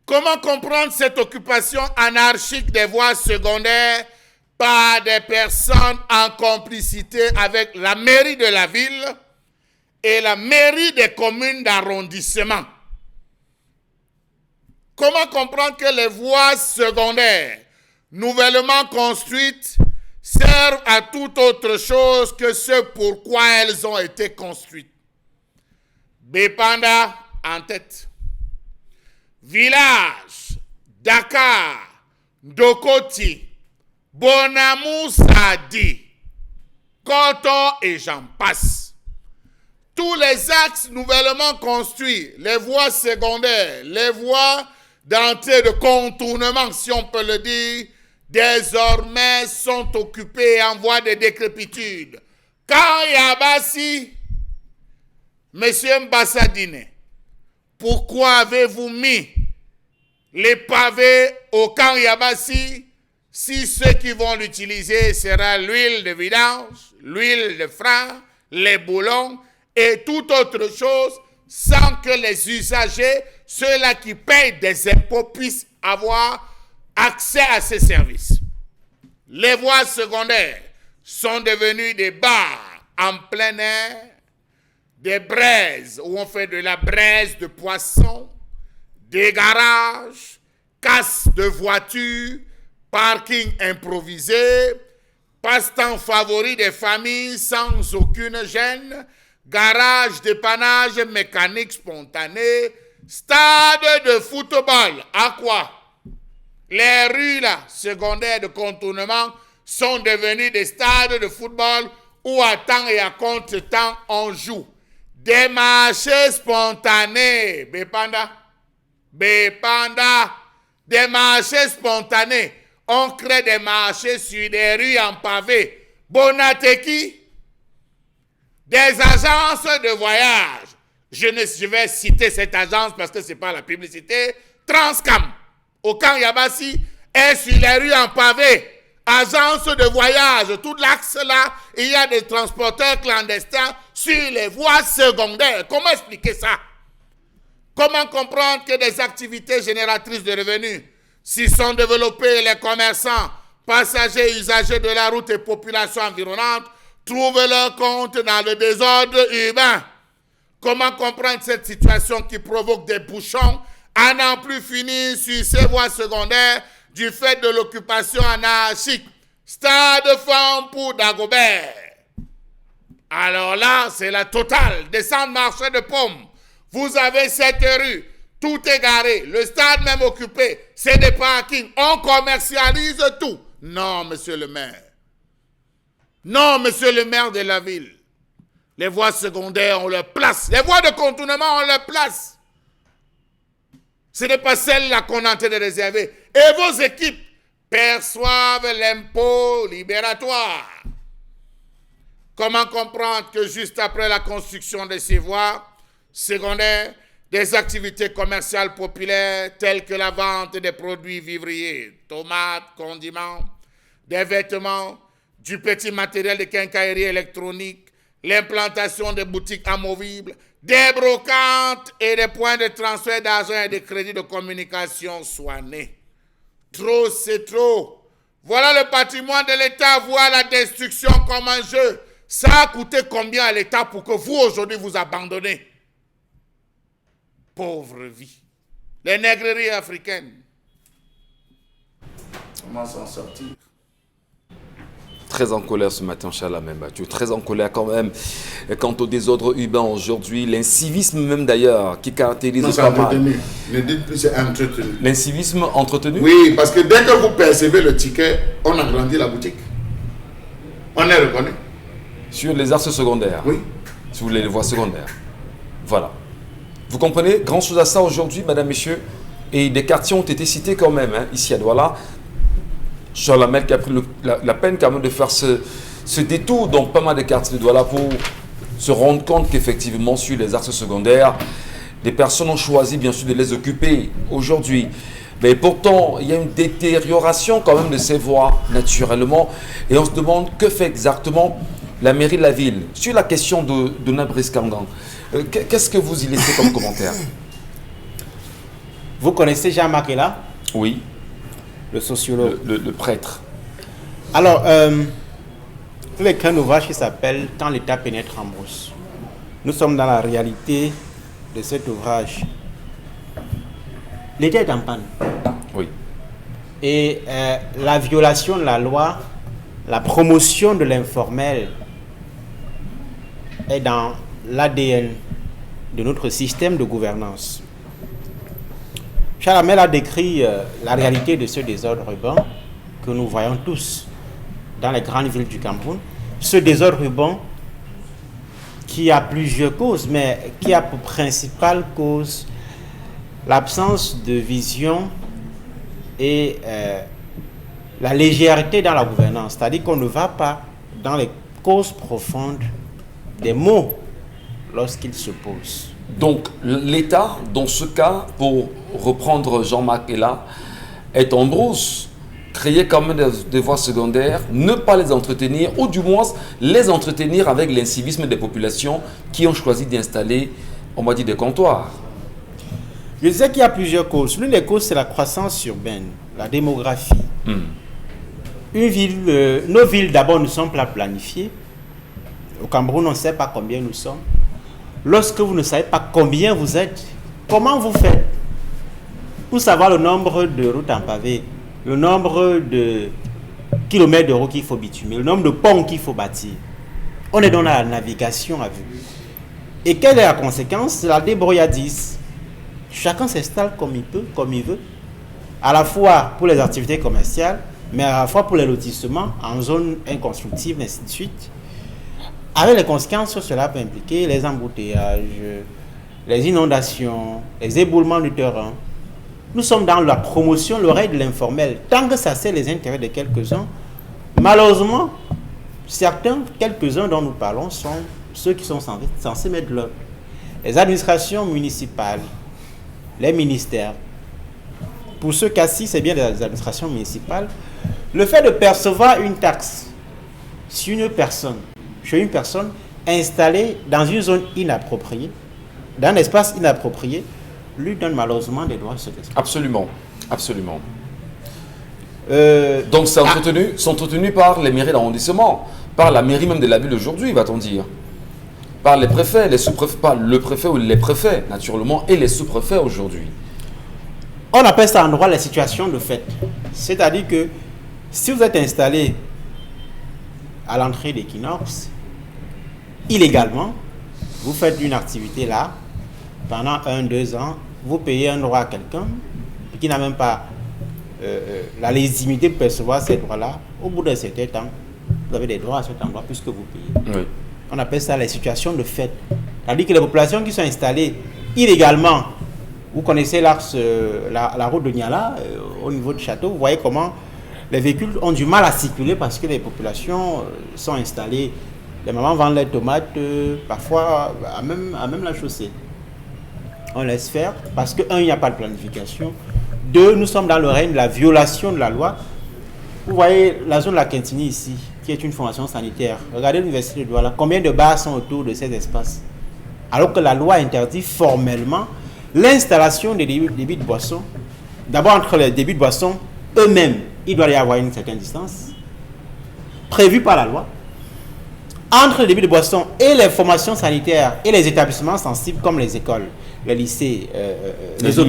Comment comprendre cette occupation anarchique des voies secondaires par des personnes en complicité avec la mairie de la ville et la mairie des communes d'arrondissement? Comment comprendre que les voies secondaires nouvellement construites servent à tout autre chose que ce pourquoi elles ont été construites? Bépanda en tête. Village, Dakar, Dokoti, Bonamou Sadi, Koto et j'en passe. Tous les axes nouvellement construits, les voies secondaires, les voies d'entrée de contournement, si on peut le dire, désormais sont occupés en voie de décrépitude. Quand Yabassi, Monsieur Mbassadine, pourquoi avez-vous mis les pavés au camp Yabassi si ceux qui vont l'utiliser sera l'huile de vidange, l'huile de frein, les boulons et toute autre chose sans que les usagers, ceux-là qui payent des impôts, puissent avoir accès à ces services? Les voies secondaires sont devenues des bars en plein air, des braises où on fait de la braise de poisson, des garages, casse de voitures, parking improvisé, passe-temps favori des familles sans aucune gêne, garage dépannage mécanique spontané, stade de football. À quoi? Les rues là, secondaires de contournement sont devenues des stades de football où à temps et à contre-temps on joue. Des marchés spontanés, Bépanda, des marchés spontanés. On crée des marchés sur des rues en pavé. Bonateki, des agences de voyage. Je vais citer cette agence parce que ce n'est pas la publicité. Transcam, au camp Yabassi, est sur les rues en pavé. Agence de voyage, tout l'axe là, il y a des transporteurs clandestins sur les voies secondaires. Comment expliquer ça? Comment comprendre que des activités génératrices de revenus s'y sont développées? Les commerçants, passagers, usagers de la route et populations environnantes trouvent leur compte dans le désordre urbain. Comment comprendre cette situation qui provoque des bouchons à n'en plus finir sur ces voies secondaires du fait de l'occupation anarchique? Stade Femme pour Dagobert. Alors là, c'est la totale. Descendre marché de Pommes. Vous avez cette rue. Tout est garé, le stade même occupé, c'est des parkings, on commercialise tout. Non, monsieur le maire. Non, monsieur le maire de la ville. Les voies secondaires, on les place. Les voies de contournement, on les place. Ce n'est pas celle-là qu'on est en train de réserver. Et vos équipes perçoivent l'impôt libératoire. Comment comprendre que juste après la construction de ces voies secondaires, des activités commerciales populaires telles que la vente des produits vivriers, tomates, condiments, des vêtements, du petit matériel de quincaillerie électronique, l'implantation des boutiques amovibles, des brocantes et des points de transfert d'argent et de crédits de communication soient nés. Trop, c'est trop. Voilà le patrimoine de l'État, voilà la destruction comme un jeu. Ça a coûté combien à l'État pour que vous, aujourd'hui, vous abandonnez? Pauvre vie. Les nègreries africaines. Comment s'en sortir? Très en colère ce matin, Charles Membatou. Très en colère quand même. Quant au désordre urbain aujourd'hui, l'incivisme même d'ailleurs, qui caractérise non, pas mal. Entretenu. Ne dites plus c'est entretenu. L'incivisme entretenu? Oui, parce que dès que vous percevez le ticket, on agrandit la boutique. On est reconnu. Sur les axes secondaires? Oui. Sur les voies secondaires. Voilà. Vous comprenez? Grand chose à ça aujourd'hui, madame, messieurs. Et des quartiers ont été cités quand même, hein, ici à Douala. Charles Hamel qui a pris la peine quand même de faire ce détour dans pas mal de quartiers de Douala pour se rendre compte qu'effectivement sur les axes secondaires, des personnes ont choisi bien sûr de les occuper aujourd'hui. Mais pourtant, il y a une détérioration quand même de ces voies naturellement. Et on se demande que fait exactement la mairie de la ville sur la question de Nabrice Kangan. Qu'est-ce que vous y laissez comme commentaire? Vous connaissez Jean-Marc Ella? Oui. Le sociologue. Le prêtre. Alors, il y a un ouvrage qui s'appelle « Quand l'État pénètre en brousse ». Nous sommes dans la réalité de cet ouvrage. L'État est en panne. Oui. Et la violation de la loi, la promotion de l'informel est dans l'ADN de notre système de gouvernance. Charles Hamel a décrit la réalité de ce désordre urbain que nous voyons tous dans les grandes villes du Cameroun. Ce désordre urbain qui a plusieurs causes, mais qui a pour principale cause l'absence de vision et la légèreté dans la gouvernance. C'est-à-dire qu'on ne va pas dans les causes profondes des maux lorsqu'ils se posent. Donc l'État, dans ce cas, pour reprendre Jean-Marc Ella, est en brousse. Créer quand même des voies secondaires, ne pas les entretenir, ou du moins les entretenir avec l'incivisme des populations qui ont choisi d'installer, on va dire, des comptoirs. Je disais qu'il y a plusieurs causes. L'une des causes, c'est la croissance urbaine, la démographie. Une ville, nos villes, d'abord, ne sont pas planifiées. Au Cameroun, on ne sait pas combien nous sommes. Lorsque vous ne savez pas combien vous êtes, comment vous faites pour savoir le nombre de routes en pavé, le nombre de kilomètres de routes qu'il faut bitumer, le nombre de ponts qu'il faut bâtir? On est dans la navigation à vue. Et quelle est la conséquence? C'est la débrouillardise. Chacun s'installe comme il peut, comme il veut, à la fois pour les activités commerciales, mais à la fois pour les lotissements en zone inconstructive, ainsi de suite. Avec les conséquences que cela peut impliquer, les embouteillages, les inondations, les éboulements du terrain. Nous sommes dans la promotion, le règne de l'informel. Tant que ça sert les intérêts de quelques-uns, malheureusement, quelques-uns dont nous parlons, sont ceux qui sont censés mettre de l'ordre. Les administrations municipales, les ministères. Pour ce cas-ci, c'est bien les administrations municipales. Le fait de percevoir une taxe sur une personne, chez une personne installée dans une zone inappropriée, dans un espace inapproprié, lui donne malheureusement des droits sur cet espace. Absolument, absolument. Donc c'est entretenu par les mairies d'arrondissement, par la mairie même de la ville aujourd'hui, va-t-on dire, par les préfets, les sous-préfets, par le préfet ou les préfets, naturellement, et les sous-préfets aujourd'hui. On appelle ça en droit la situation de fait. C'est-à-dire que si vous êtes installé à l'entrée d'Equinox, illégalement, vous faites une activité là, pendant 1-2 ans, vous payez un droit à quelqu'un qui n'a même pas la légitimité de percevoir ces droits-là, au bout d'un certain temps, vous avez des droits à cet endroit puisque vous payez. Oui. On appelle ça les situations de fait. C'est-à-dire que les populations qui sont installées illégalement, vous connaissez l'axe, la route de Niala, au niveau du château, vous voyez comment les véhicules ont du mal à circuler parce que les populations sont installées. Les mamans vendent les tomates, parfois à même la chaussée. On laisse faire parce que, un, il n'y a pas de planification. Deux, nous sommes dans le règne de la violation de la loi. Vous voyez la zone de la Quintini ici, qui est une formation sanitaire. Regardez l'université de Douala. Combien de bars sont autour de ces espaces? Alors que la loi interdit formellement l'installation des débits de boissons. D'abord, entre les débits de boissons eux-mêmes, il doit y avoir une certaine distance prévue par la loi. Entre les débits de boissons et les formations sanitaires et les établissements sensibles comme les écoles, les lycées, les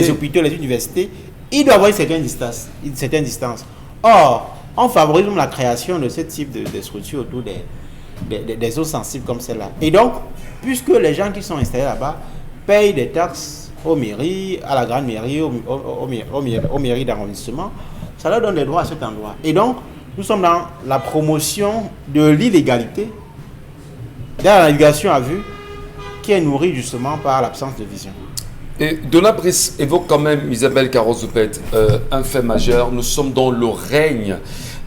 hôpitaux, les universités, il doit y avoir une certaine distance. Or, on favorise la création de ce type de structures autour des zones sensibles comme celle-là. Et donc, puisque les gens qui sont installés là-bas payent des taxes aux mairies, à la grande mairie, aux mairies d'arrondissement, ça leur donne des droits à cet endroit. Et donc, nous sommes dans la promotion de l'illégalité, dans la navigation à vue, qui est nourrie justement par l'absence de vision. Et Donabris évoque quand même, Isabelle Carrozopette, un fait majeur. Nous sommes dans le règne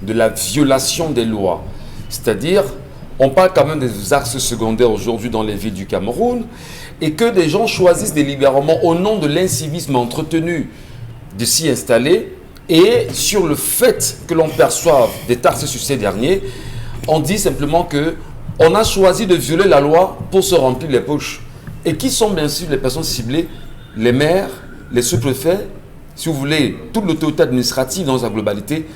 de la violation des lois. C'est-à-dire, on parle quand même des axes secondaires aujourd'hui dans les villes du Cameroun et que des gens choisissent délibérément au nom de l'incivisme entretenu de s'y installer et sur le fait que l'on perçoive des taxes sur ces derniers, on dit simplement que on a choisi de violer la loi pour se remplir les poches. Et qui sont bien sûr les personnes ciblées? Les maires, les sous-préfets, si vous voulez, toute l'autorité administrative dans sa globalité.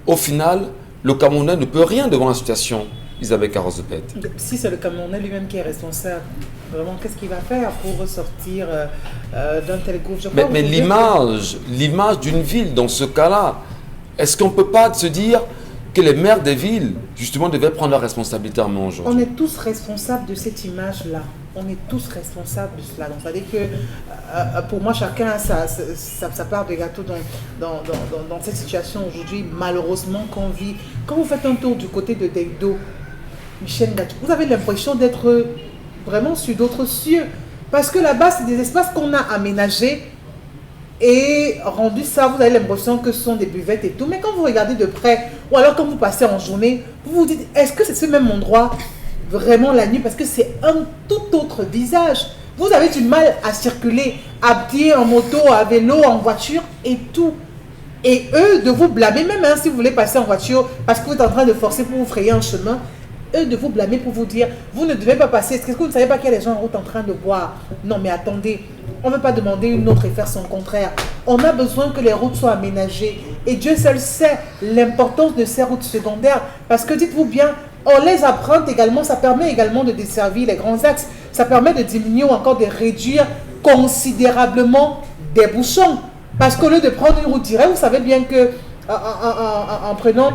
Au final, le Camerounais ne peut rien devant la situation. Isabelle Carrozopette. Si c'est le Camerounais lui-même qui est responsable, vraiment, qu'est-ce qu'il va faire pour ressortir d'un tel groupe? Mais l'image d'une ville, dans ce cas-là, est-ce qu'on ne peut pas se dire que les maires des villes, justement, devaient prendre leur responsabilité en main aujourd'hui? On est tous responsables de cette image-là. On est tous responsables de cela. Donc, c'est-à-dire que pour moi, chacun a sa part de gâteau dans cette situation aujourd'hui, malheureusement, qu'on vit. Quand vous faites un tour du côté de Deido, Michel Ngachou, vous avez l'impression d'être vraiment sur d'autres cieux. Parce que là-bas, c'est des espaces qu'on a aménagés et rendu ça, vous avez l'impression que ce sont des buvettes et tout. Mais quand vous regardez de près, ou alors quand vous passez en journée, vous vous dites, est-ce que c'est ce même endroit vraiment la nuit? Parce que c'est un tout autre visage. Vous avez du mal à circuler, à pied, en moto, à vélo, en voiture et tout. Et eux, de vous blâmer, même si vous voulez passer en voiture, parce que vous êtes en train de forcer pour vous frayer un chemin, eux de vous blâmer pour vous dire, vous ne devez pas passer. Est-ce que vous ne savez pas qu'il y a des gens en route en train de boire? Non, mais attendez, on ne veut pas demander une autre et faire son contraire. On a besoin que les routes soient aménagées. Et Dieu seul sait l'importance de ces routes secondaires. Parce que dites-vous bien, on les emprunte également, ça permet également de desservir les grands axes. Ça permet de diminuer ou encore de réduire considérablement des bouchons. Parce qu'au lieu de prendre une route directe, vous savez bien que en prenant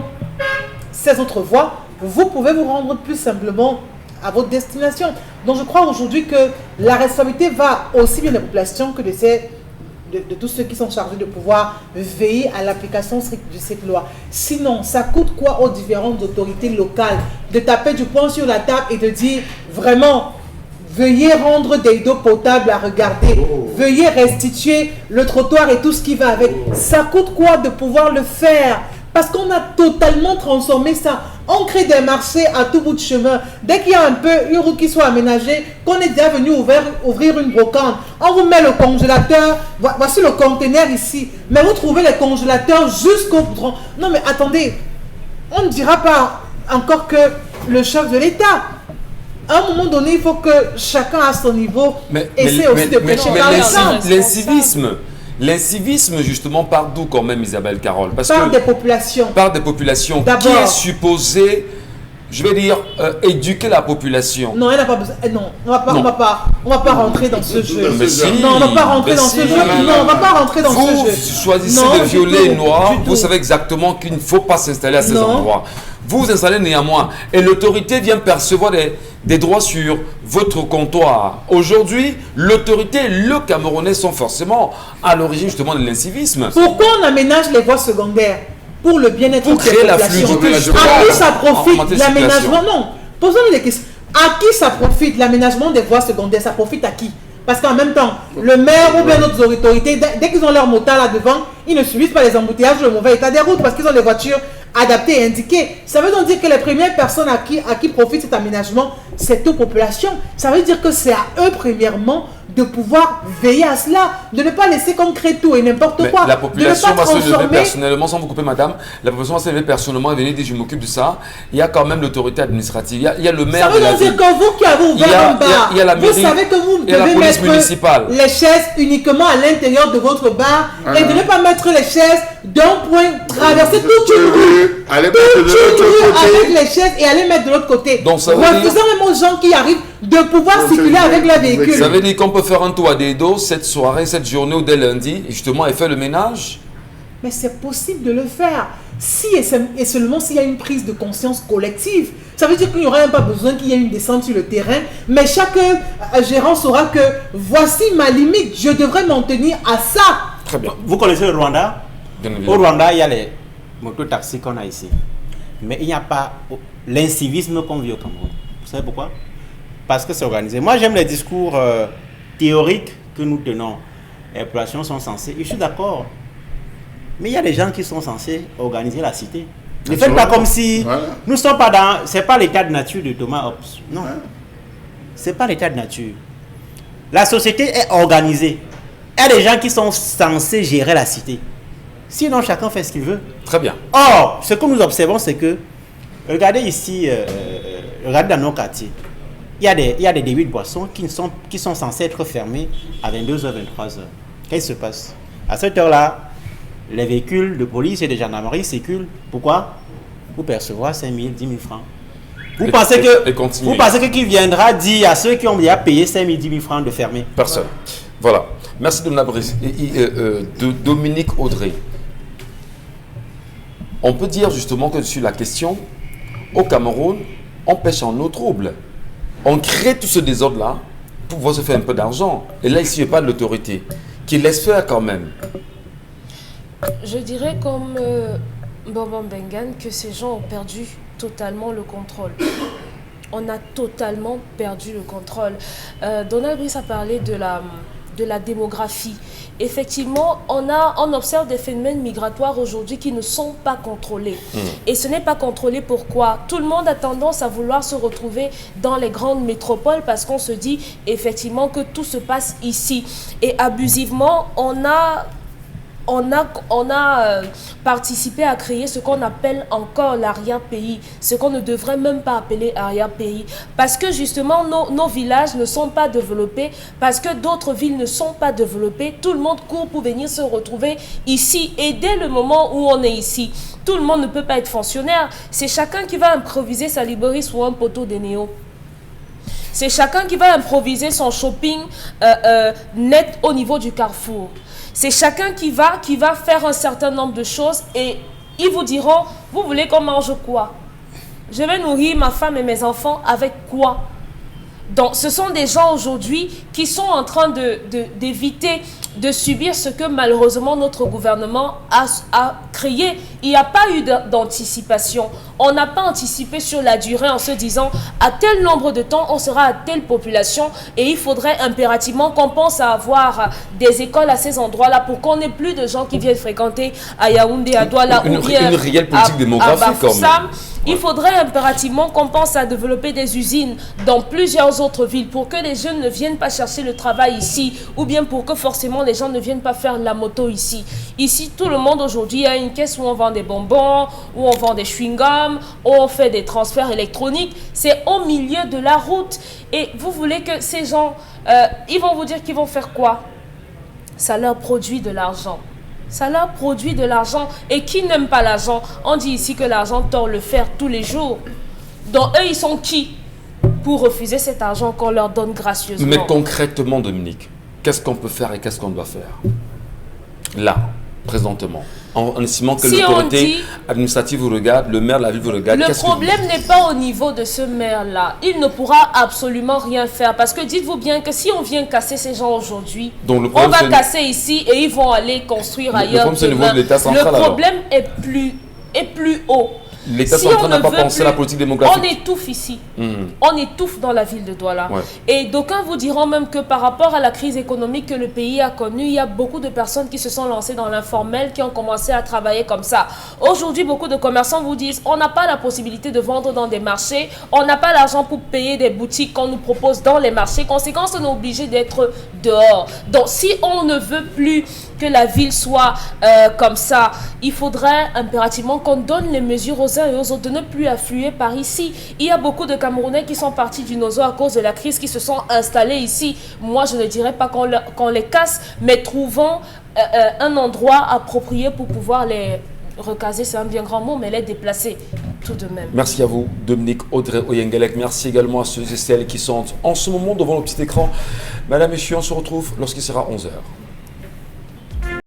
ces autres voies, vous pouvez vous rendre plus simplement à votre destination. Donc je crois aujourd'hui que la responsabilité va aussi bien des populations que de tous ceux qui sont chargés de pouvoir veiller à l'application stricte de cette loi. Sinon, ça coûte quoi aux différentes autorités locales de taper du poing sur la table et de dire vraiment, veuillez rendre des eaux potables à regarder, veuillez restituer le trottoir et tout ce qui va avec. Ça coûte quoi de pouvoir le faire? Parce qu'on a totalement transformé ça. On crée des marchés à tout bout de chemin. Dès qu'il y a un peu une route qui soit aménagée, qu'on est déjà venu ouvrir une brocante, on vous met le congélateur. Voici le conteneur ici. Mais vous trouvez les congélateurs jusqu'au bout. Non mais attendez, on ne dira pas encore que le chef de l'État. À un moment donné, il faut que chacun à son niveau essaie aussi de prêcher dans le sens. L'incivisme, justement, part d'où quand même, Isabelle Carole? Par des populations. Par des populations qui est supposé je vais dire, éduquer la population. Non, elle n'a pas besoin. Non, on va pas rentrer dans ce jeu. Mais si, non, on va pas rentrer dans ce jeu. Non, on va pas rentrer dans ce jeu. Vous choisissez Non, de violer les noirs, du tout. vous savez exactement qu'il ne faut pas s'installer à ces Non. endroits. Vous vous installez néanmoins et l'autorité vient percevoir des droits sur votre comptoir. Aujourd'hui, l'autorité et le Camerounais sont forcément à l'origine justement de l'incivisme. Pourquoi on aménage les voies secondaires? Pour le bien-être Pour des créer la populations. fluidité, justement, À qui ça en profite matière de l'aménagement? Non, posons-nous des questions. À qui ça profite l'aménagement des voies secondaires? Ça profite à qui? Parce qu'en même temps, le maire ou bien d'autres autorités, dès qu'ils ont leur motard là devant, ils ne subissent pas les embouteillages, le mauvais état des routes parce qu'ils ont des voitures adaptées et indiquées. Ça veut donc dire que les premières personnes à qui profite cet aménagement, c'est aux populations. Ça veut dire que c'est à eux premièrement de pouvoir veiller à cela, de ne pas laisser qu'on crée tout et n'importe Mais quoi. la population de ne pas va se lever transformer. personnellement, sans vous couper madame, la population va se lever personnellement et venir dire je m'occupe de ça. Il y a quand même l'autorité administrative, il y a le maire Ça veut de la donc dire ville. que vous qui avez Il y a- ouvert un bar, il y a la vous mairie, savez que vous il y a la devez police mettre municipale. les chaises uniquement à l'intérieur de votre bar et de ne pas mettre les chaises d'un point, traverser toute une rue, Allez, toute de une l'autre rue côté. avec les chaises et aller mettre de l'autre côté. Donc ça veut Refusant dire- même aux gens qui arrivent de pouvoir Donc, circuler ça veut avec dire- leur véhicule. Ça veut dire qu'on peut faire un tour à des dos cette soirée, cette journée ou dès lundi, et justement, et faire le ménage. Mais c'est possible de le faire si et seulement s'il y a une prise de conscience collective. Ça veut dire qu'il n'y aura même pas besoin qu'il y ait une descente sur le terrain, mais chaque gérant saura que voici ma limite, je devrais m'en tenir à ça. Très bien. Vous connaissez le Rwanda? Bien Au évidemment. Rwanda, il y a les mototaxis qu'on a ici. Mais il n'y a pas l'incivisme qu'on vit au Cameroun. Vous savez pourquoi? Parce que c'est organisé. Moi, j'aime les discours théoriques que nous tenons. Les populations sont censées. Je suis d'accord. Mais il y a des gens qui sont censés organiser la cité. Ne faites pas comme si Voilà. nous ne sommes pas dans. C'est pas l'état de nature de Thomas Hobbes. Non. C'est pas l'état de nature. La société est organisée. Il y a des gens qui sont censés gérer la cité. Sinon, chacun fait ce qu'il veut. Très bien. Or, ce que nous observons, c'est que, regardez ici, regardez dans nos quartiers, il y a des débits de boissons qui sont censés être fermés à 22h, 23h. Qu'est-ce qui se passe? À cette heure-là, les véhicules de police et de gendarmerie circulent. Pourquoi? Pour percevoir 5 000, 10 000 francs. Vous Et continuer. pensez que qui viendra dire à ceux qui ont déjà payé 5 000, 10 000 francs de fermer? Personne. Voilà. Merci de Dominique Audrey. On peut dire justement que sur la question, au Cameroun, on pêche en eau trouble. On crée tout ce désordre-là pour pouvoir se faire un peu d'argent. Et là, ici, il n'y a pas de l'autorité qui laisse faire quand même. Je dirais comme Bonbon Bengan que ces gens ont perdu totalement le contrôle. On a totalement perdu le contrôle. Donald Brice a parlé de la démographie. Effectivement, on observe des phénomènes migratoires aujourd'hui qui ne sont pas contrôlés. Et ce n'est pas contrôlé pourquoi? Tout le monde a tendance à vouloir se retrouver dans les grandes métropoles parce qu'on se dit effectivement que tout se passe ici. Et abusivement, on a participé à créer ce qu'on appelle encore l'arrière-pays, ce qu'on ne devrait même pas appeler arrière-pays, parce que justement nos villages ne sont pas développés, parce que d'autres villes ne sont pas développées, tout le monde court pour venir se retrouver ici, et dès le moment où on est ici, tout le monde ne peut pas être fonctionnaire, c'est chacun qui va improviser sa librairie sur un poteau de néo. C'est chacun qui va improviser son shopping net au niveau du carrefour. C'est chacun qui va faire un certain nombre de choses et ils vous diront, vous voulez qu'on mange quoi? Je vais nourrir ma femme et mes enfants avec quoi? Donc ce sont des gens aujourd'hui qui sont en train d'éviter de subir ce que malheureusement notre gouvernement a créé. Il n'y a pas eu d'anticipation. On n'a pas anticipé sur la durée en se disant à tel nombre de temps on sera à telle population et il faudrait impérativement qu'on pense à avoir des écoles à ces endroits-là pour qu'on n'ait plus de gens qui viennent fréquenter à Yaoundé, à Douala ou bien une réelle politique démographique quand même. Il faudrait impérativement qu'on pense à développer des usines dans plusieurs autres villes pour que les jeunes ne viennent pas chercher le travail ici ou bien pour que forcément les gens ne viennent pas faire la moto ici. Ici, tout le monde aujourd'hui a une caisse où on vend des bonbons, où on vend des chewing-gums, où on fait des transferts électroniques. C'est au milieu de la route. Et vous voulez que ces gens, ils vont vous dire qu'ils vont faire quoi? Ça leur produit de l'argent. Ça leur produit de l'argent. Et qui n'aime pas l'argent? On dit ici que l'argent tord le fer tous les jours. Donc eux, ils sont qui pour refuser cet argent qu'on leur donne gracieusement? Mais concrètement, Dominique, qu'est-ce qu'on peut faire et qu'est-ce qu'on doit faire là, présentement, en estimant que Si l'autorité on dit- administrative vous regarde, le maire de la ville vous regarde? Le qu'est-ce que problème n'est pas au niveau de ce maire-là. Il ne pourra absolument rien faire. Parce que dites-vous bien que si on vient casser ces gens aujourd'hui, Donc, le on problème, va c'est- casser ici et ils vont aller construire Le ailleurs. problème, c'est au niveau demain. de l'État central, Le alors. problème est plus haut. L'État Si central on n'a ne pas veut pensé plus, la politique démographique. On étouffe ici. Mhm. On étouffe dans la ville de Douala. Ouais. Et d'aucuns vous diront même que par rapport à la crise économique que le pays a connue, il y a beaucoup de personnes qui se sont lancées dans l'informel, qui ont commencé à travailler comme ça. Aujourd'hui, beaucoup de commerçants vous disent, on n'a pas la possibilité de vendre dans des marchés, on n'a pas l'argent pour payer des boutiques qu'on nous propose dans les marchés. Conséquence, on est obligé d'être dehors. Donc, si on ne veut plus que la ville soit comme ça, il faudrait impérativement qu'on donne les mesures aux uns et aux autres de ne plus affluer par ici. Il y a beaucoup de Camerounais qui sont partis du Nozo à cause de la crise, qui se sont installés ici. Moi, je ne dirais pas qu'on les casse, mais trouvons un endroit approprié pour pouvoir les recaser, c'est un bien grand mot, mais les déplacer tout de même. Merci à vous, Dominique Audrey Oyengelek. Merci également à ceux et celles qui sont en ce moment devant le petit écran. Madame, messieurs, on se retrouve lorsqu'il sera 11h.